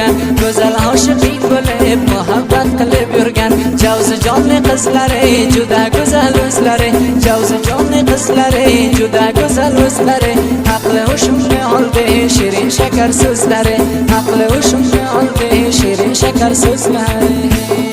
yurgan, go'zal oshiqing bo'lib muhabbat qilib yurgan. Javzijonli qizlari juda go'zal o'zlari, Javzijonli qizlari juda go'zal o'zlari. Aqli hushimni oldi shirin shakar so'zlari, aqli hushimni oldi shirin shakar so'zlari.